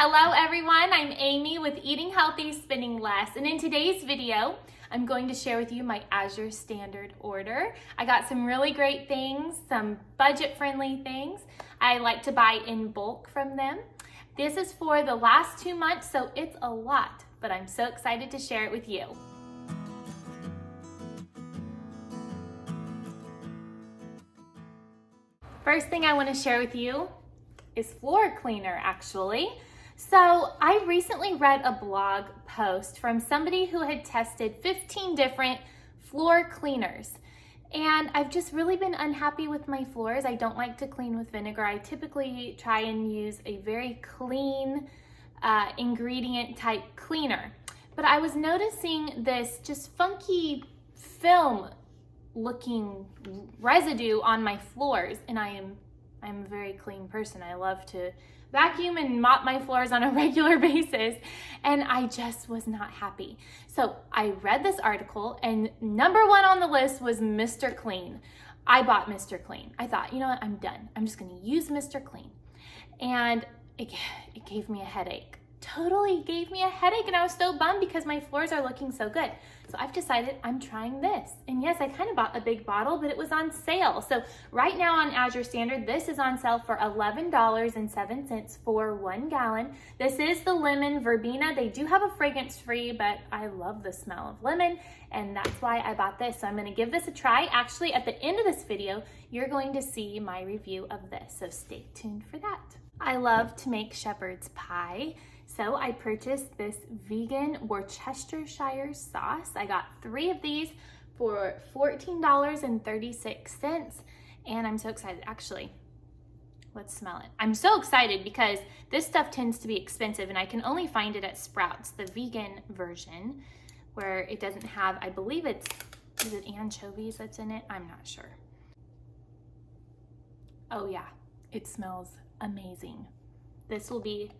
Hello everyone, I'm Amy with Eating Healthy, Spending Less, and in today's video, I'm going to share with you my Azure Standard order. I got some really great things, some budget-friendly things. I like to buy in bulk from them. This is for the last 2 months, so it's a lot, but I'm so excited to share it with you. First thing I want to share with you is floor cleaner, actually. So I recently read a blog post from somebody who had tested 15 different floor cleaners. And I've just really been unhappy with my floors. I don't like to clean with vinegar. I typically try and use a very clean ingredient type cleaner. But I was noticing this just funky film looking residue on my floors, and I'm a very clean person. I love to vacuum and mop my floors on a regular basis, and I just was not happy. So I read this article, and number one on the list was Mr. Clean. I bought Mr. Clean. I thought, you know what, I'm done. I'm just gonna use Mr. Clean. And it gave me a headache. Totally gave me a headache, and I was so bummed because my floors are looking so good. So I've decided I'm trying this. And yes, I kind of bought a big bottle, but it was on sale. So right now on Azure Standard, this is on sale for $11.07 for 1 gallon. This is the lemon verbena. They do have a fragrance free, but I love the smell of lemon, and that's why I bought this. So I'm gonna give this a try. Actually, at the end of this video, you're going to see my review of this. So stay tuned for that. I love to make shepherd's pie. So I purchased this vegan Worcestershire sauce. I got 3 of these for $14.36, and I'm so excited. Actually, let's smell it. I'm so excited because this stuff tends to be expensive, and I can only find it at Sprouts, the vegan version, where it doesn't have, I believe is it anchovies that's in it? I'm not sure. Oh yeah, it smells amazing. This will be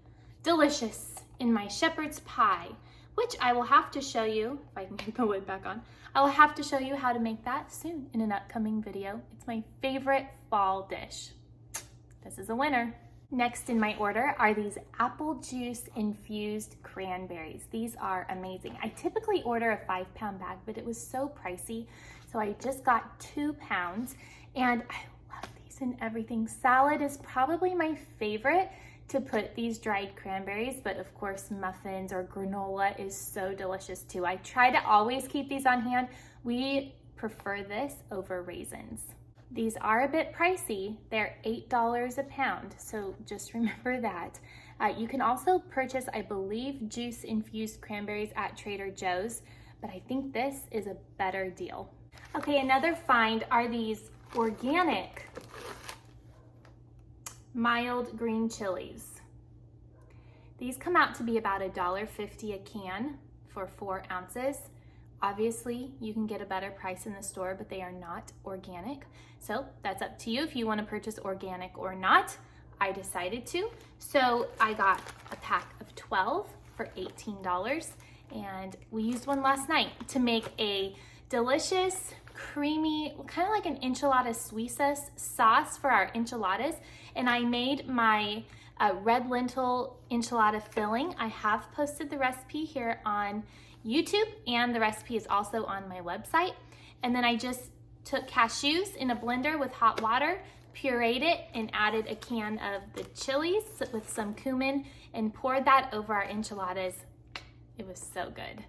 delicious in my shepherd's pie, which I will have to show you, if I can get the lid back on, I will have to show you how to make that soon in an upcoming video. It's my favorite fall dish. This is a winner. Next in my order are these apple juice infused cranberries. These are amazing. I typically order a 5-pound bag, but it was so pricey, so I just got 2 pounds, and I love these in everything. Salad is probably my favorite to put these dried cranberries, but of course muffins or granola is so delicious too. I try to always keep these on hand. We prefer this over raisins. These are a bit pricey. They're $8 a pound, so just remember that. You can also purchase, I believe, juice infused cranberries at Trader Joe's, but I think this is a better deal. Okay, another find are these organic mild green chilies. These come out to be about $1.50 a can for 4 ounces. Obviously, you can get a better price in the store, but they are not organic. So that's up to you if you want to purchase organic or not. I decided to. So I got a pack of 12 for $18, and we used one last night to make a delicious, creamy, kind of like an enchilada suizas sauce for our enchiladas. And I made my red lentil enchilada filling. I have posted the recipe here on YouTube, and the recipe is also on my website. And then I just took cashews in a blender with hot water, pureed it, and added a can of the chilies with some cumin and poured that over our enchiladas. It was so good.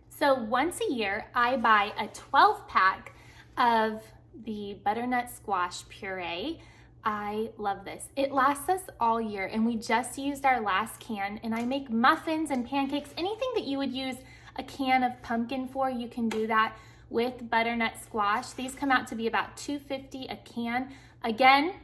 So once a year, I buy a 12-pack of the butternut squash puree. I love this. It lasts us all year, and we just used our last can, and I make muffins and pancakes. Anything that you would use a can of pumpkin for, you can do that with butternut squash. These come out to be about $2.50 a can. Again,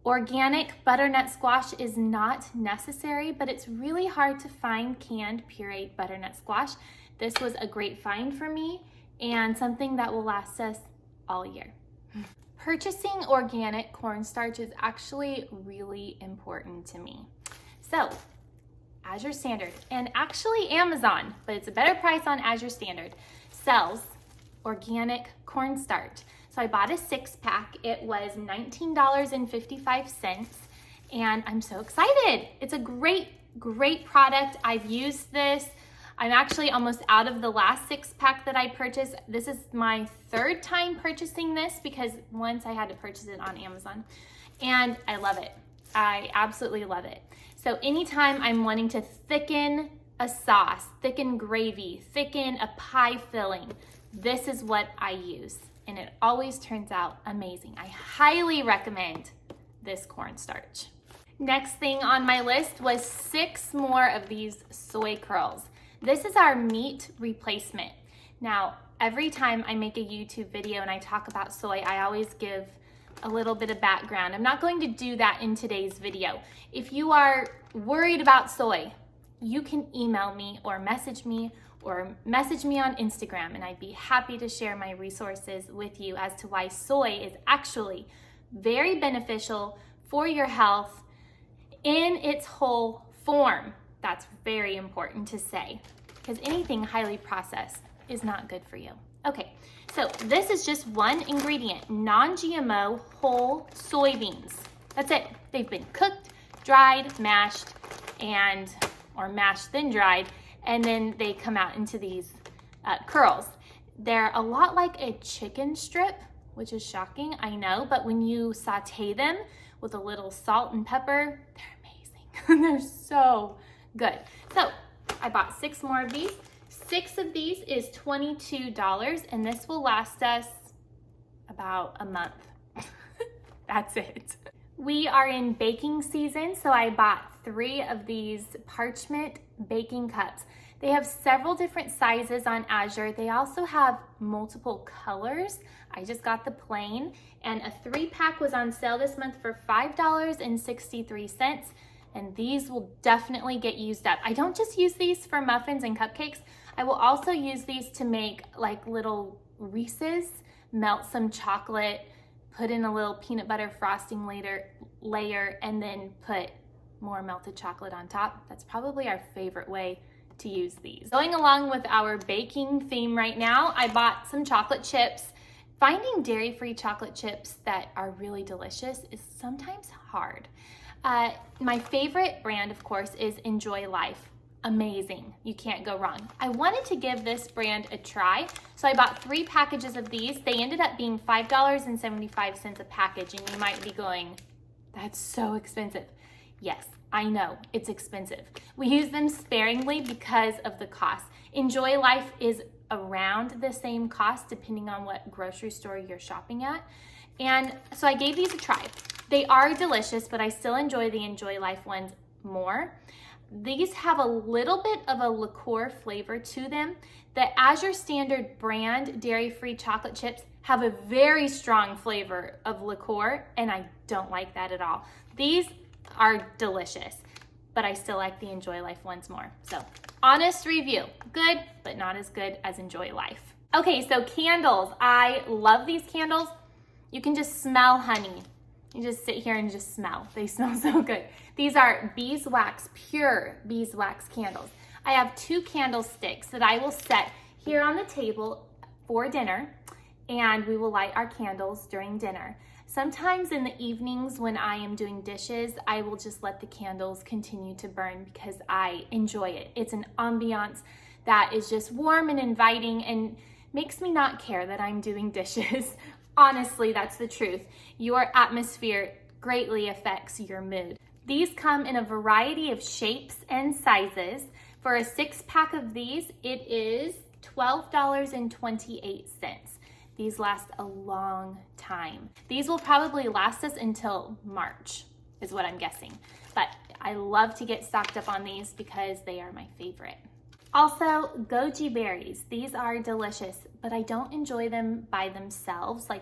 organic butternut squash is not necessary, but it's really hard to find canned pureed butternut squash. This was a great find for me and something that will last us all year. Purchasing organic cornstarch is actually really important to me. So, Azure Standard, and actually Amazon, but it's a better price on Azure Standard, sells organic cornstarch. So I bought a 6-pack. It was $19.55, and I'm so excited. It's a great Great product. I've used this. I'm actually almost out of the last 6-pack that I purchased. This is my 3rd time purchasing this because once I had to purchase it on Amazon, and I love it. I absolutely love it. So anytime I'm wanting to thicken a sauce, thicken gravy, thicken a pie filling, this is what I use, and it always turns out amazing. I highly recommend this cornstarch. Next thing on my list was 6 more of these soy curls. This is our meat replacement. Now, every time I make a YouTube video and I talk about soy, I always give a little bit of background. I'm not going to do that in today's video. If you are worried about soy, you can email me or message me on Instagram, and I'd be happy to share my resources with you as to why soy is actually very beneficial for your health in its whole form. That's very important to say because anything highly processed is not good for you. Okay, so this is just one ingredient, non-GMO whole soybeans. That's it. They've been cooked, dried, mashed, or mashed then dried, and then they come out into these curls. They're a lot like a chicken strip, which is shocking, I know, but when you saute them with a little salt and pepper, they're amazing. They're so good. So I bought 6 more of these. 6 of these is $22, and this will last us about a month. That's it. We are in baking season, so I bought 3 of these parchment baking cups. They have several different sizes on Azure. They also have multiple colors. I just got the plain, and a 3-pack was on sale this month for $5.63. And these will definitely get used up. I don't just use these for muffins and cupcakes. I will also use these to make like little Reese's, melt some chocolate, put in a little peanut butter frosting layer, and then put more melted chocolate on top. That's probably our favorite way to use these. Going along with our baking theme right now, I bought some chocolate chips. Finding dairy-free chocolate chips that are really delicious is sometimes hard. My favorite brand, of course, is Enjoy Life. Amazing. You can't go wrong. I wanted to give this brand a try, so I bought 3 packages of these. They ended up being $5.75 a package, and you might be going, that's so expensive. Yes, I know, it's expensive. We use them sparingly because of the cost. Enjoy Life is around the same cost depending on what grocery store you're shopping at. And so I gave these a try. They are delicious, but I still enjoy the Enjoy Life ones more. These have a little bit of a liqueur flavor to them. The Azure Standard brand dairy-free chocolate chips have a very strong flavor of liqueur, and I don't like that at all. These are delicious, but I still like the Enjoy Life ones more. So, honest review, good, but not as good as Enjoy Life. Okay, so candles. I love these candles. You can just smell honey. You just sit here and just smell. They smell so good. These are beeswax, pure beeswax candles. I have 2 candlesticks that I will set here on the table for dinner, and we will light our candles during dinner. Sometimes in the evenings when I am doing dishes, I will just let the candles continue to burn because I enjoy it. It's an ambiance that is just warm and inviting and makes me not care that I'm doing dishes. Honestly, that's the truth. Your atmosphere greatly affects your mood. These come in a variety of shapes and sizes. For a 6-pack of these, it is $12.28. These last a long time. These will probably last us until March, is what I'm guessing. But I love to get stocked up on these because they are my favorite. Also, goji berries. These are delicious, but I don't enjoy them by themselves. I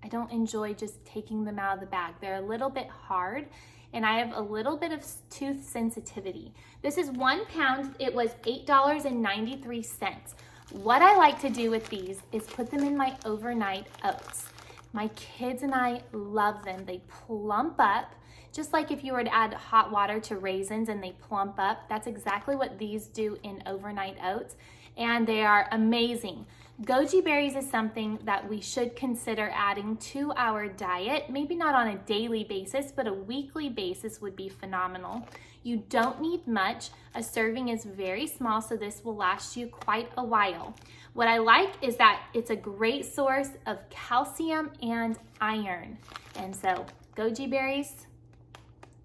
don't enjoy just taking them out of the bag. They're a little bit hard, and I have a little bit of tooth sensitivity. This is 1 pound. It was $8.93. What I like to do with these is put them in my overnight oats. My kids and I love them. They plump up. Just like if you were to add hot water to raisins and they plump up, that's exactly what these do in overnight oats, and they are amazing. Goji berries is something that we should consider adding to our diet, maybe not on a daily basis, but a weekly basis would be phenomenal. You don't need much. A serving is very small, so this will last you quite a while. What I like is that it's a great source of calcium and iron. And so goji berries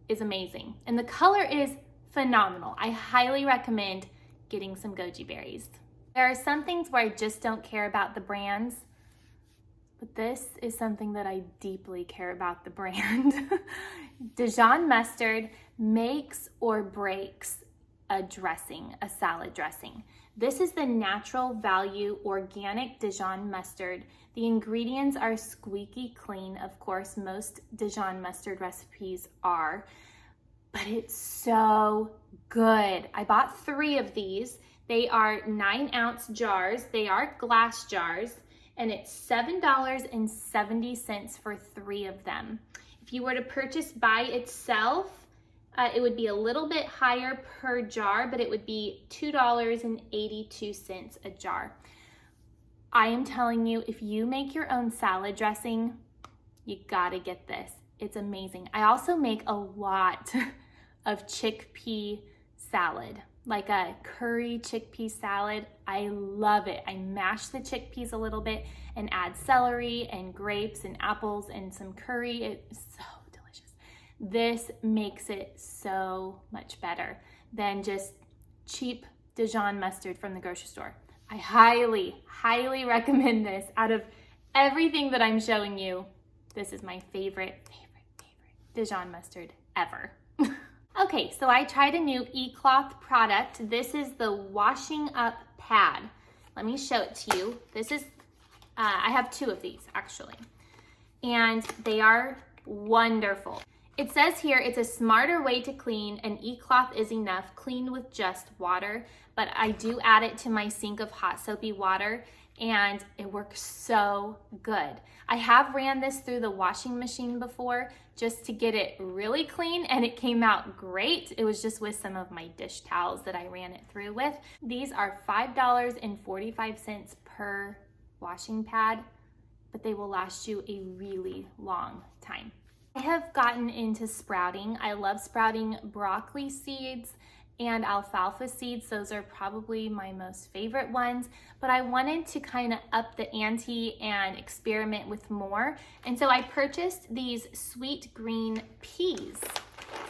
is amazing. And the color is phenomenal. I highly recommend getting some goji berries. There are some things where I just don't care about the brands, but this is something that I deeply care about the brand. Dijon mustard makes or breaks a dressing, a salad dressing. This is the natural value organic Dijon mustard. The ingredients are squeaky clean. Of course, most Dijon mustard recipes are, but it's so good. I bought 3 of these. They are 9-ounce jars. They are glass jars, and it's $7.70 for 3 of them. If you were to purchase by itself, it would be a little bit higher per jar, but it would be $2.82 a jar. I am telling you, if you make your own salad dressing, you gotta get this. It's amazing. I also make a lot of chickpea salad, like a curry chickpea salad. I love it. I mash the chickpeas a little bit and add celery and grapes and apples and some curry. It's so delicious. This makes it so much better than just cheap Dijon mustard from the grocery store. I highly, highly recommend this. Out of everything that I'm showing you, this is my favorite Dijon mustard ever. Okay, so I tried a new eCloth product. This is the washing up pad. Let me show it to you. This is, I have 2 of these actually, and they are wonderful. It says here it's a smarter way to clean, and eCloth is enough, clean with just water, but I do add it to my sink of hot soapy water, and it works so good. I have ran this through the washing machine before just to get it really clean, and it came out great. It was just with some of my dish towels that I ran it through with. These are $5.45 per washing pad, but they will last you a really long time. I have gotten into sprouting. I love sprouting broccoli seeds and alfalfa seeds. Those are probably my most favorite ones, but I wanted to kind of up the ante and experiment with more. And so I purchased these sweet green peas.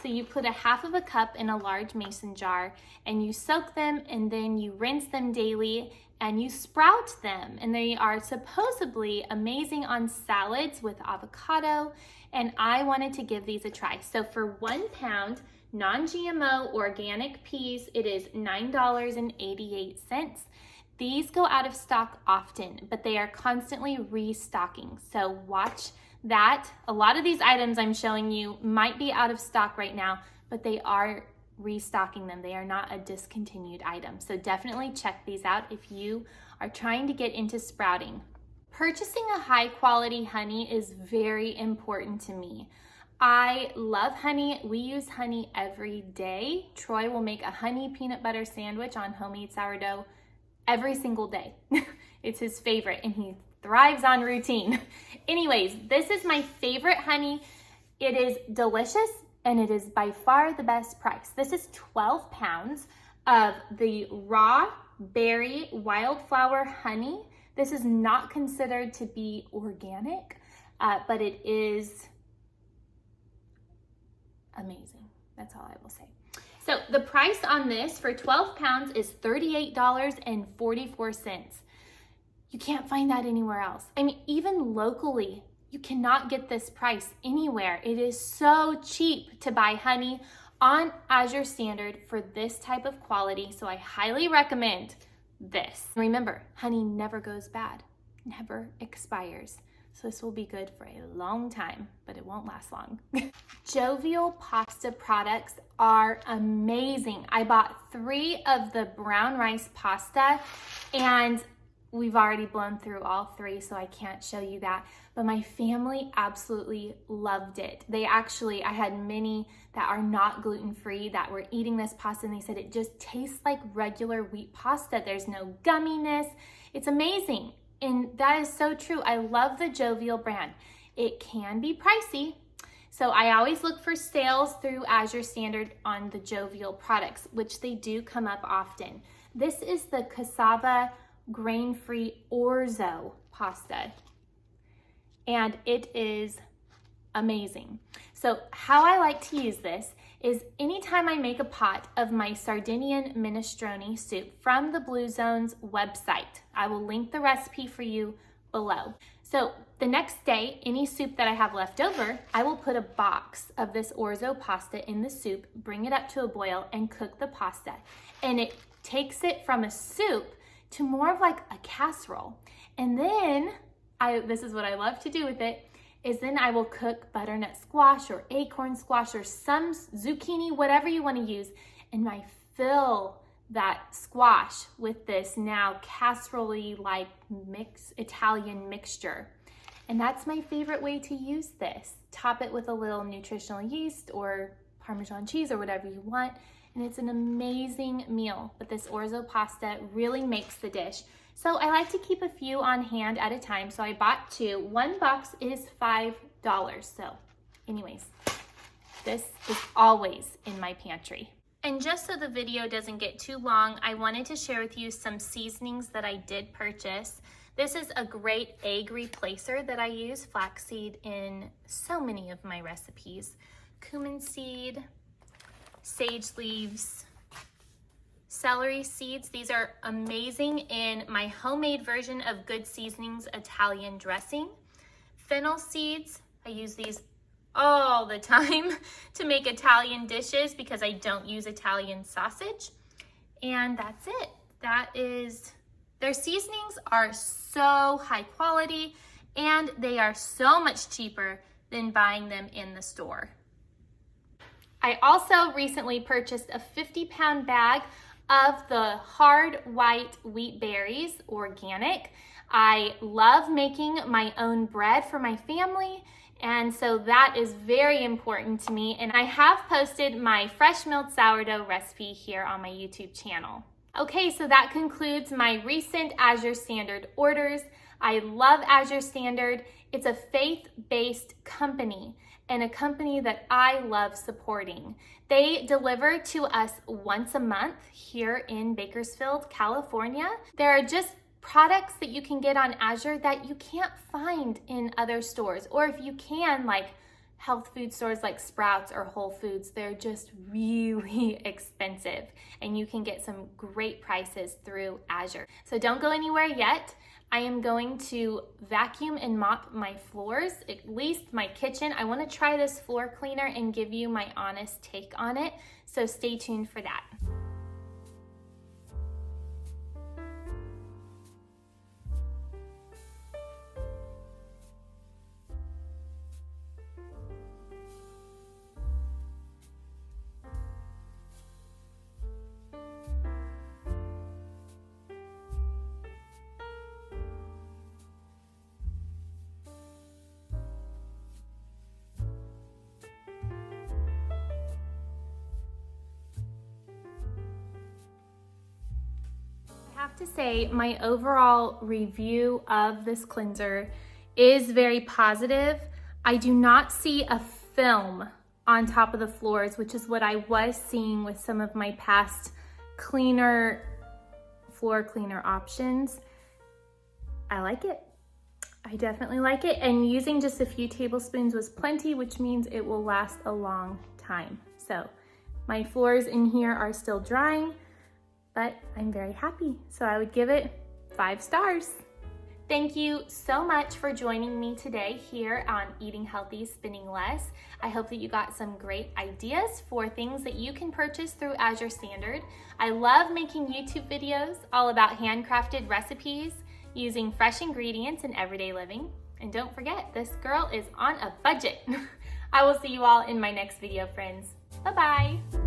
So you put 1/2 cup in a large mason jar and you soak them, and then you rinse them daily and you sprout them. And they are supposedly amazing on salads with avocado. And I wanted to give these a try. So for 1 pound, non-GMO organic peas, it is $9.88. These go out of stock often, but they are constantly restocking. So watch that. A lot of these items I'm showing you might be out of stock right now, but they are restocking them. They are not a discontinued item. So definitely check these out if you are trying to get into sprouting. Purchasing a high quality honey is very important to me. I love honey. We use honey every day. Troy will make a honey peanut butter sandwich on homemade sourdough every single day. It's his favorite, and he thrives on routine. Anyways, this is my favorite honey. It is delicious, and it is by far the best price. This is 12 pounds of the raw berry wildflower honey. This is not considered to be organic, but it is amazing. That's all I will say. So the price on this for 12 pounds is $38.44. You can't find that anywhere else. I mean, even locally, you cannot get this price anywhere. It is so cheap to buy honey on Azure Standard for this type of quality. So I highly recommend this. Remember, honey never goes bad, never expires. So this will be good for a long time, but it won't last long. Jovial pasta products are amazing. I bought 3 of the brown rice pasta, and we've already blown through all 3, so I can't show you that. But my family absolutely loved it. I had many that are not gluten-free that were eating this pasta, and they said it just tastes like regular wheat pasta. There's no gumminess. It's amazing. And that is so true. I love the Jovial brand. It can be pricey, so I always look for sales through Azure Standard on the Jovial products, which they do come up often. This is the cassava grain-free orzo pasta, and it is amazing. So how I like to use this is anytime I make a pot of my Sardinian minestrone soup from the Blue Zone's website. I will link the recipe for you below. So the next day, any soup that I have left over, I will put a box of this orzo pasta in the soup, bring it up to a boil, and cook the pasta. And it takes it from a soup to more of like a casserole. And then, this is what I love to do with it, is then I will cook butternut squash or acorn squash or some zucchini, whatever you want to use, and I fill that squash with this now casserole-y like Italian mixture. And that's my favorite way to use this. Top it with a little nutritional yeast or Parmesan cheese or whatever you want, and it's an amazing meal. But this orzo pasta really makes the dish. So I like to keep a few on hand at a time, so I bought 2. One box is $5. So anyways, this is always in my pantry. And just so the video doesn't get too long, I wanted to share with you some seasonings that I did purchase. This is a great egg replacer that I use, flaxseed in so many of my recipes. Cumin seed, sage leaves, celery seeds. These are amazing in my homemade version of Good Seasonings Italian dressing. Fennel seeds, I use these all the time to make Italian dishes because I don't use Italian sausage. And that's it. Their seasonings are so high quality and they are so much cheaper than buying them in the store. I also recently purchased a 50-pound bag of the hard white wheat berries, organic. I love making my own bread for my family, and so that is very important to me. And I have posted my fresh milled sourdough recipe here on my YouTube channel. Okay, so that concludes my recent Azure Standard orders. I love Azure Standard. It's a faith-based company and a company that I love supporting. They deliver to us once a month here in Bakersfield, California. There are just products that you can get on Azure that you can't find in other stores, or if you can, like health food stores like Sprouts or Whole Foods, they're just really expensive, and you can get some great prices through Azure. So don't go anywhere yet. I am going to vacuum and mop my floors, at least my kitchen. I want to try this floor cleaner and give you my honest take on it, so stay tuned for that. I have to say my overall review of this cleanser is very positive. I do not see a film on top of the floors, which is what I was seeing with some of my past floor cleaner options. I like it. I definitely like it, and using just a few tablespoons was plenty, which means it will last a long time. So my floors in here are still drying, but I'm very happy. So I would give it 5 stars. Thank you so much for joining me today here on Eating Healthy, Spending Less. I hope that you got some great ideas for things that you can purchase through Azure Standard. I love making YouTube videos all about handcrafted recipes using fresh ingredients in everyday living. And don't forget, this girl is on a budget. I will see you all in my next video, friends. Bye-bye.